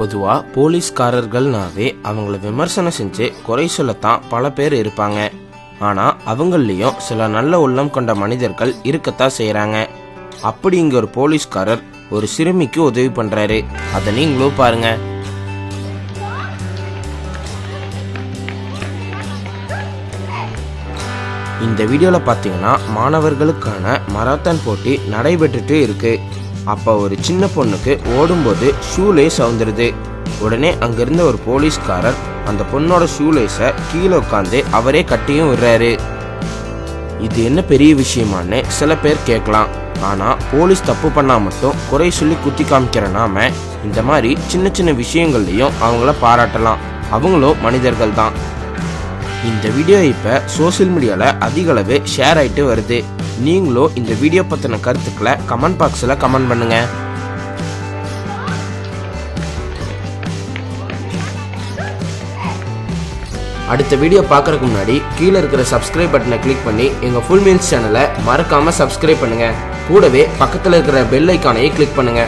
பொதுவா போலீஸ்காரர்கள்னாவே அவங்கள விமர்சனம் செஞ்சு குறை சொல்லத்தான் பல பேர் இருப்பாங்க. ஆனா அவங்களையும் சில நல்ல உள்ளம் கொண்ட மனிதர்கள் இருக்கத்தான் செய்யறாங்க. அப்படி இங்க ஒரு போலீஸ்காரர் ஒரு சிறுமிக்கு உதவி பண்றாரு. அதை நீங்களும் பாருங்க. இந்த வீடியோல பாத்தீங்கன்னா மாணவர்களுக்கான மராத்தான் போட்டி நடைபெற்றுட்டு இருக்கு. அப்ப ஒரு சின்ன பொண்ணுக்கு ஓடும்போது ஷூலேஸ் அவுந்துருது. உடனே அங்கிருந்த ஒரு போலீஸ்காரர் அந்த பொண்ணோட ஷூலேஸை கீழே உட்காந்து அவரே கட்டியும் விடுறாரு. இது என்ன பெரிய விஷயமான்னு சில பேர் கேட்கலாம். ஆனா போலீஸ் தப்பு பண்ணா மட்டும் குறை சொல்லி குத்தி காமிக்கிற நாம இந்த மாதிரி சின்ன சின்ன விஷயங்கள்லயும் அவங்கள பாராட்டலாம். அவங்களும் மனிதர்கள் தான். இந்த வீடியோ இப்ப சோசியல் மீடியால அதிக அளவு ஷேர் ஆயிட்டு வருது. நீங்களும் இந்த வீடியோ பத்தின கருத்துக்களை கமெண்ட் பாக்ஸ்ல கமெண்ட் பண்ணுங்க. அடுத்த வீடியோ பார்க்கறதுக்கு முன்னாடி கீழே இருக்கிற சப்ஸ்கிரைப் பட்டனை கிளிக் பண்ணி எங்க ஃபுல் மீல்ஸ் சேனலை மறக்காம சப்ஸ்கிரைப் பண்ணுங்க. கூடவே பக்கத்துல இருக்கிற பெல் ஐக்கானையும் கிளிக் பண்ணுங்க.